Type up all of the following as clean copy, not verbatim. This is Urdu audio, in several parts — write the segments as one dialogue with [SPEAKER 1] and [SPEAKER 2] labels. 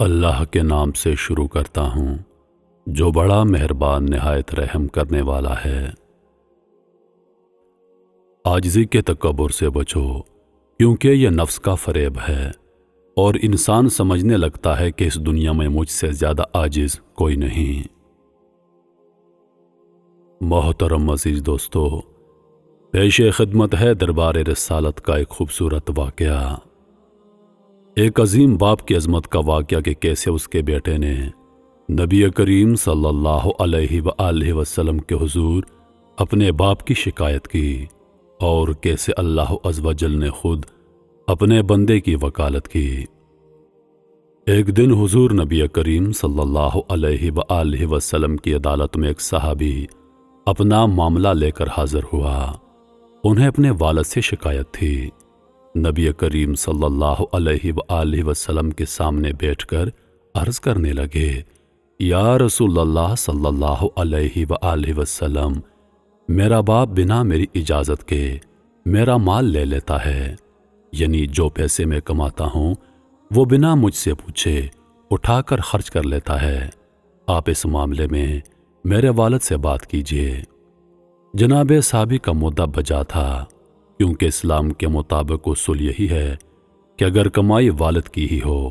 [SPEAKER 1] اللہ کے نام سے شروع کرتا ہوں جو بڑا مہربان نہایت رحم کرنے والا ہے۔ عاجزی کے تکبر سے بچو، کیونکہ یہ نفس کا فریب ہے اور انسان سمجھنے لگتا ہے کہ اس دنیا میں مجھ سے زیادہ عاجز کوئی نہیں۔ محترم عزیز دوستو، پیش خدمت ہے دربار رسالت کا ایک خوبصورت واقعہ، ایک عظیم باپ کی عظمت کا واقعہ کہ کیسے اس کے بیٹے نے نبی کریم صلی اللہ علیہ وآلہ وسلم کے حضور اپنے باپ کی شکایت کی اور کیسے اللہ عز و جل نے خود اپنے بندے کی وکالت کی۔ ایک دن حضور نبی کریم صلی اللہ علیہ وآلہ وسلم کی عدالت میں ایک صحابی اپنا معاملہ لے کر حاضر ہوا۔ انہیں اپنے والد سے شکایت تھی۔ نبی کریم صلی اللہ علیہ وآلہ وسلم کے سامنے بیٹھ کر عرض کرنے لگے، یا رسول اللہ صلی اللہ علیہ وآلہ وسلم، میرا باپ بنا میری اجازت کے میرا مال لے لیتا ہے، یعنی جو پیسے میں کماتا ہوں وہ بنا مجھ سے پوچھے اٹھا کر خرچ کر لیتا ہے۔ آپ اس معاملے میں میرے والد سے بات کیجیے۔ جناب صحابی کا مدعا بجا تھا، کیونکہ اسلام کے مطابق اصول یہی ہے کہ اگر کمائی والد کی ہی ہو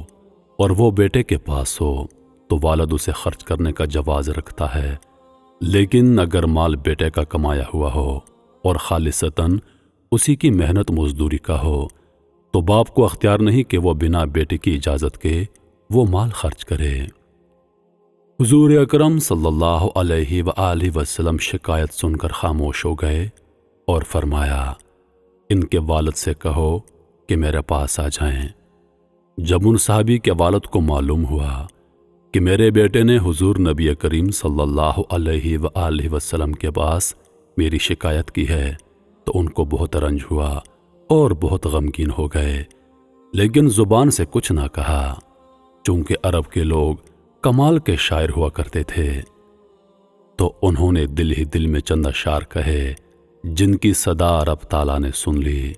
[SPEAKER 1] اور وہ بیٹے کے پاس ہو تو والد اسے خرچ کرنے کا جواز رکھتا ہے، لیکن اگر مال بیٹے کا کمایا ہوا ہو اور خالصتاً اسی کی محنت مزدوری کا ہو تو باپ کو اختیار نہیں کہ وہ بنا بیٹے کی اجازت کے وہ مال خرچ کرے۔ حضور اکرم صلی اللہ علیہ وآلہ وسلم شکایت سن کر خاموش ہو گئے اور فرمایا، ان کے والد سے کہو کہ میرے پاس آ جائیں۔ جب ان صحابی کے والد کو معلوم ہوا کہ میرے بیٹے نے حضور نبی کریم صلی اللہ علیہ وآلہ وسلم کے پاس میری شکایت کی ہے تو ان کو بہت رنج ہوا اور بہت غمگین ہو گئے، لیکن زبان سے کچھ نہ کہا، چونکہ عرب کے لوگ کمال کے شاعر ہوا کرتے تھے، تو انہوں نے دل ہی دل میں چند اشعار کہے جن کی صدا رب تعالیٰ نے سن لی۔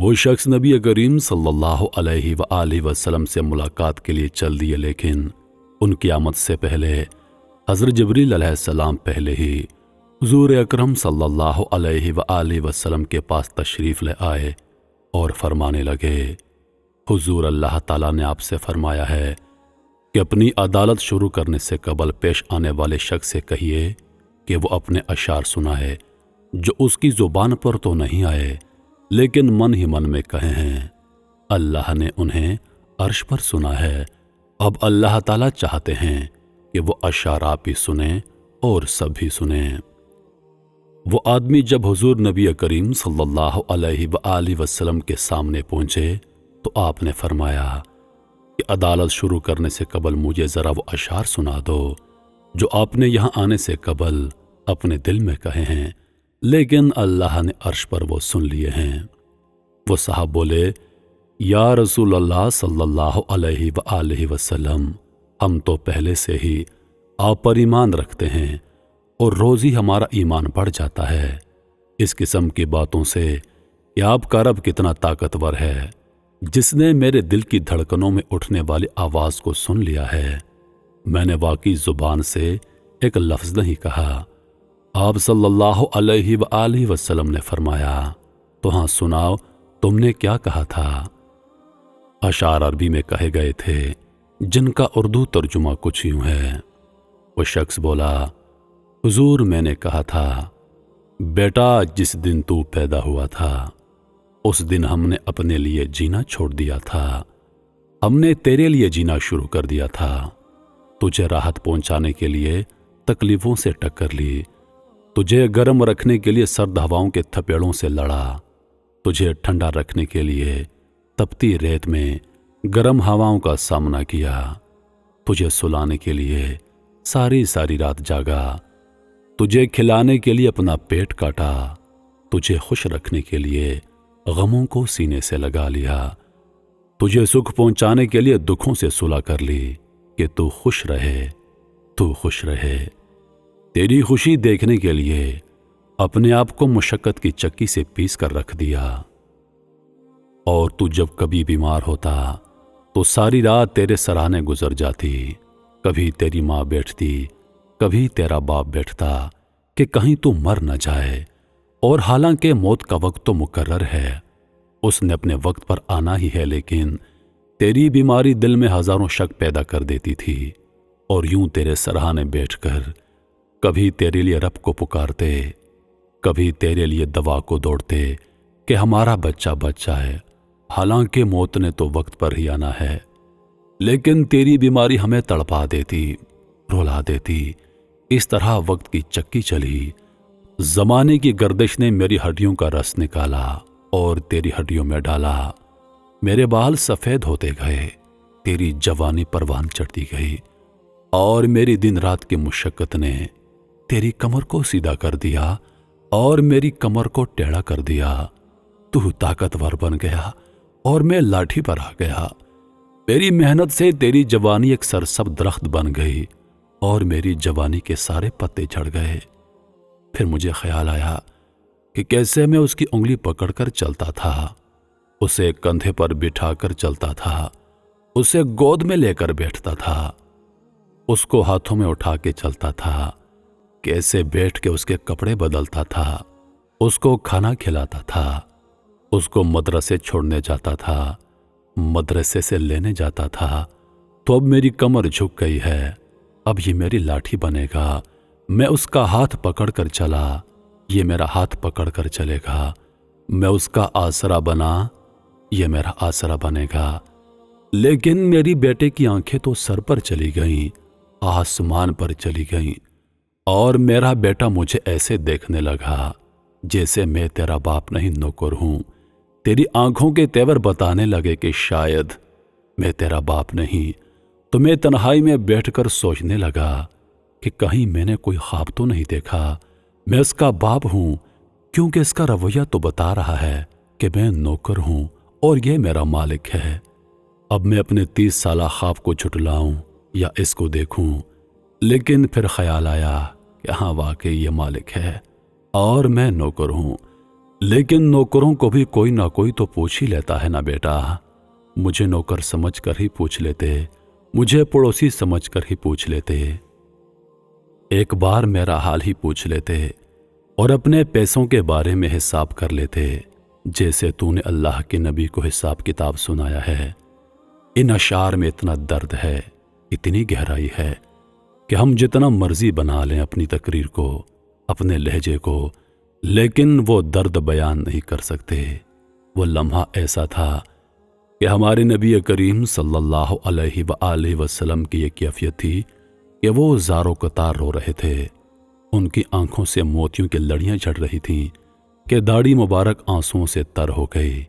[SPEAKER 1] وہ شخص نبی کریم صلی اللہ علیہ وآلہ وسلم سے ملاقات کے لیے چل دیے، لیکن ان کی آمد سے پہلے حضرت جبریل علیہ السلام پہلے ہی حضور اکرم صلی اللہ علیہ وآلہ وسلم کے پاس تشریف لے آئے اور فرمانے لگے، حضور اللہ تعالیٰ نے آپ سے فرمایا ہے کہ اپنی عدالت شروع کرنے سے قبل پیش آنے والے شخص سے کہیے کہ وہ اپنے اشعار سنائے جو اس کی زبان پر تو نہیں آئے لیکن من ہی من میں کہے ہیں۔ اللہ نے انہیں عرش پر سنا ہے، اب اللہ تعالیٰ چاہتے ہیں کہ وہ اشعار آپ ہی سنیں اور سب ہی سنیں۔ وہ آدمی جب حضور نبی کریم صلی اللہ علیہ وآلہ وسلم کے سامنے پہنچے تو آپ نے فرمایا کہ عدالت شروع کرنے سے قبل مجھے ذرا وہ اشعار سنا دو جو آپ نے یہاں آنے سے قبل اپنے دل میں کہے ہیں، لیکن اللہ نے عرش پر وہ سن لیے ہیں۔ وہ صاحب بولے، یا رسول اللہ صلی اللہ علیہ وآلہ وسلم، ہم تو پہلے سے ہی آپ پر ایمان رکھتے ہیں اور روز ہی ہمارا ایمان بڑھ جاتا ہے۔ اس قسم کی باتوں سے کہ آپ کا رب کتنا طاقتور ہے، جس نے میرے دل کی دھڑکنوں میں اٹھنے والی آواز کو سن لیا ہے، میں نے واقعی زبان سے ایک لفظ نہیں کہا۔ آپ صلی اللہ علیہ وآلہ وسلم نے فرمایا، تو ہاں سناؤ تم نے کیا کہا تھا؟ اشعار عربی میں کہے گئے تھے جن کا اردو ترجمہ کچھ یوں ہے۔ وہ شخص بولا، حضور میں نے کہا تھا، بیٹا جس دن تو پیدا ہوا تھا اس دن ہم نے اپنے لیے جینا چھوڑ دیا تھا، ہم نے تیرے لیے جینا شروع کر دیا تھا، تجھے راحت پہنچانے کے لیے تکلیفوں سے ٹکر لی، تجھے گرم رکھنے کے لیے سرد ہواؤں کے تھپیڑوں سے لڑا، تجھے ٹھنڈا رکھنے کے لیے تپتی ریت میں گرم ہواؤں کا سامنا کیا، تجھے سلانے کے لیے ساری ساری رات جاگا، تجھے کھلانے کے لیے اپنا پیٹ کاٹا، تجھے خوش رکھنے کے لیے غموں کو سینے سے لگا لیا، تجھے سکھ پہنچانے کے لیے دکھوں سے صلح کر لی کہ تو خوش رہے، تو خوش رہے، تیری خوشی دیکھنے کے لیے اپنے آپ کو مشقت کی چکی سے پیس کر رکھ دیا، اور تو جب کبھی بیمار ہوتا تو ساری رات تیرے سراہنے گزر جاتی، کبھی تیری ماں بیٹھتی، کبھی تیرا باپ بیٹھتا کہ کہیں تو مر نہ جائے، اور حالانکہ موت کا وقت تو مقرر ہے، اس نے اپنے وقت پر آنا ہی ہے، لیکن تیری بیماری دل میں ہزاروں شک پیدا کر دیتی تھی، اور یوں تیرے سراہنے بیٹھ کر کبھی تیرے لیے رب کو پکارتے، کبھی تیرے لیے دوا کو دوڑتے کہ ہمارا بچہ بچ جائے، حالانکہ موت نے تو وقت پر ہی آنا ہے، لیکن تیری بیماری ہمیں تڑپا دیتی، رلا دیتی۔ اس طرح وقت کی چکی چلی، زمانے کی گردش نے میری ہڈیوں کا رس نکالا اور تیری ہڈیوں میں ڈالا، میرے بال سفید ہوتے گئے، تیری جوانی پروان چڑھتی گئی، اور میری دن رات کی مشقت نے تیری کمر کو سیدھا کر دیا اور میری کمر کو ٹیڑھا کر دیا۔ تو طاقتور بن گیا اور میں لاٹھی پر آ گیا، میری محنت سے تیری جوانی ایک سرسبز درخت بن گئی اور میری جوانی کے سارے پتے جھڑ گئے۔ پھر مجھے خیال آیا کہ کیسے میں اس کی انگلی پکڑ کر چلتا تھا، اسے کندھے پر بٹھا کر چلتا تھا، اسے گود میں لے کر بیٹھتا تھا، اس کو ہاتھوں میں اٹھا کے چلتا تھا، کیسے بیٹھ کے اس کے کپڑے بدلتا تھا، اس کو کھانا کھلاتا تھا، اس کو مدرسے چھوڑنے جاتا تھا، مدرسے سے لینے جاتا تھا۔ تو اب میری کمر جھک گئی ہے، اب یہ میری لاٹھی بنے گا، میں اس کا ہاتھ پکڑ کر چلا، یہ میرا ہاتھ پکڑ کر چلے گا، میں اس کا آسرا بنا، یہ میرا آسرا بنے گا۔ لیکن میری بیٹے کی آنکھیں تو سر پر چلی گئیں، آسمان پر چلی گئیں، اور میرا بیٹا مجھے ایسے دیکھنے لگا جیسے میں تیرا باپ نہیں نوکر ہوں۔ تیری آنکھوں کے تیور بتانے لگے کہ شاید میں تیرا باپ نہیں، تو میں تنہائی میں بیٹھ کر سوچنے لگا کہ کہیں میں نے کوئی خواب تو نہیں دیکھا، میں اس کا باپ ہوں، کیونکہ اس کا رویہ تو بتا رہا ہے کہ میں نوکر ہوں اور یہ میرا مالک ہے۔ اب میں اپنے 30 سالہ خواب کو جھٹلاؤں یا اس کو دیکھوں؟ لیکن پھر خیال آیا کہ ہاں واقعی یہ مالک ہے اور میں نوکر ہوں، لیکن نوکروں کو بھی کوئی نہ کوئی تو پوچھ ہی لیتا ہے نا بیٹا، مجھے نوکر سمجھ کر ہی پوچھ لیتے، مجھے پڑوسی سمجھ کر ہی پوچھ لیتے، ایک بار میرا حال ہی پوچھ لیتے اور اپنے پیسوں کے بارے میں حساب کر لیتے، جیسے تو نے اللہ کے نبی کو حساب کتاب سنایا ہے۔ ان اشعار میں اتنا درد ہے، اتنی گہرائی ہے کہ ہم جتنا مرضی بنا لیں اپنی تقریر کو، اپنے لہجے کو، لیکن وہ درد بیان نہیں کر سکتے۔ وہ لمحہ ایسا تھا کہ ہمارے نبی کریم صلی اللہ علیہ وآلہ وسلم کی یہ کیفیت تھی کہ وہ زاروں قطار رو رہے تھے، ان کی آنکھوں سے موتیوں کی لڑیاں جھڑ رہی تھیں کہ داڑھی مبارک آنسوؤں سے تر ہو گئی۔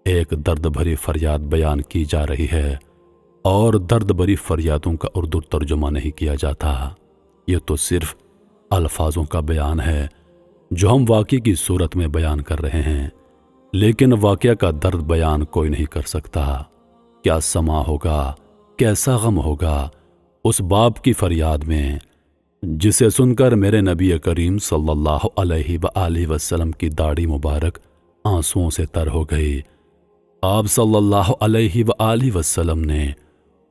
[SPEAKER 1] ایک درد بھری فریاد بیان کی جا رہی ہے، اور درد بھری فریادوں کا اردو ترجمہ نہیں کیا جاتا، یہ تو صرف الفاظوں کا بیان ہے جو ہم واقعے کی صورت میں بیان کر رہے ہیں، لیکن واقعہ کا درد بیان کوئی نہیں کر سکتا۔ کیا سما ہوگا، کیسا غم ہوگا اس باپ کی فریاد میں جسے سن کر میرے نبی کریم صلی اللہ علیہ وآلہ وسلم کی داڑھی مبارک آنسوؤں سے تر ہو گئی۔ آپ صلی اللہ علیہ وآلہ وسلم نے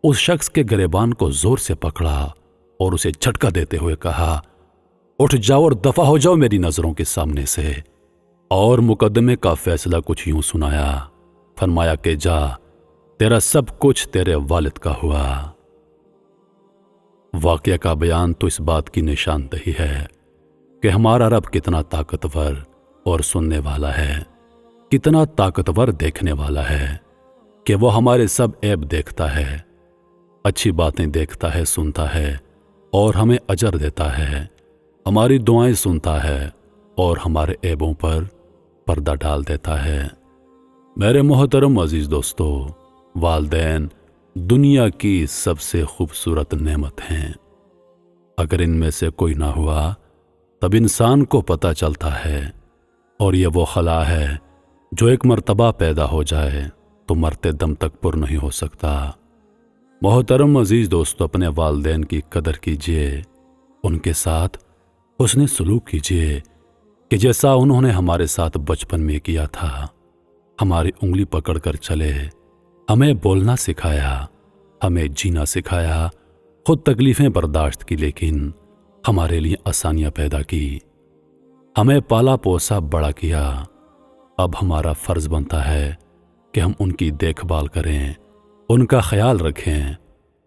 [SPEAKER 1] اس شخص کے گریبان کو زور سے پکڑا اور اسے جھٹکا دیتے ہوئے کہا، اٹھ جاؤ اور دفع ہو جاؤ میری نظروں کے سامنے سے، اور مقدمے کا فیصلہ کچھ یوں سنایا، فرمایا کہ جا، تیرا سب کچھ تیرے والد کا ہوا۔ واقعہ کا بیان تو اس بات کی نشاندہی ہے کہ ہمارا رب کتنا طاقتور اور سننے والا ہے، کتنا طاقتور دیکھنے والا ہے کہ وہ ہمارے سب عیب دیکھتا ہے، اچھی باتیں دیکھتا ہے، سنتا ہے اور ہمیں اجر دیتا ہے، ہماری دعائیں سنتا ہے اور ہمارے عیبوں پر پردہ ڈال دیتا ہے۔ میرے محترم عزیز دوستو، والدین دنیا کی سب سے خوبصورت نعمت ہیں۔ اگر ان میں سے کوئی نہ ہوا تب انسان کو پتہ چلتا ہے، اور یہ وہ خلا ہے جو ایک مرتبہ پیدا ہو جائے تو مرتے دم تک پر نہیں ہو سکتا۔ محترم عزیز دوستو، اپنے والدین کی قدر کیجئے، ان کے ساتھ حسن سلوک کیجئے کہ جیسا انہوں نے ہمارے ساتھ بچپن میں کیا تھا، ہماری انگلی پکڑ کر چلے، ہمیں بولنا سکھایا، ہمیں جینا سکھایا، خود تکلیفیں برداشت کی لیکن ہمارے لیے آسانیاں پیدا کی، ہمیں پالا پوسا بڑا کیا۔ اب ہمارا فرض بنتا ہے کہ ہم ان کی دیکھ بھال کریں، ان کا خیال رکھیں،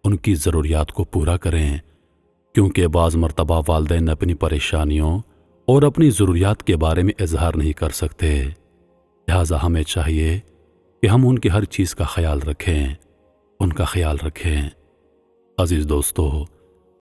[SPEAKER 1] ان کی ضروریات کو پورا کریں، کیونکہ بعض مرتبہ والدین اپنی پریشانیوں اور اپنی ضروریات کے بارے میں اظہار نہیں کر سکتے، لہٰذا ہمیں چاہیے کہ ہم ان کی ہر چیز کا خیال رکھیں، ان کا خیال رکھیں۔ عزیز دوستو،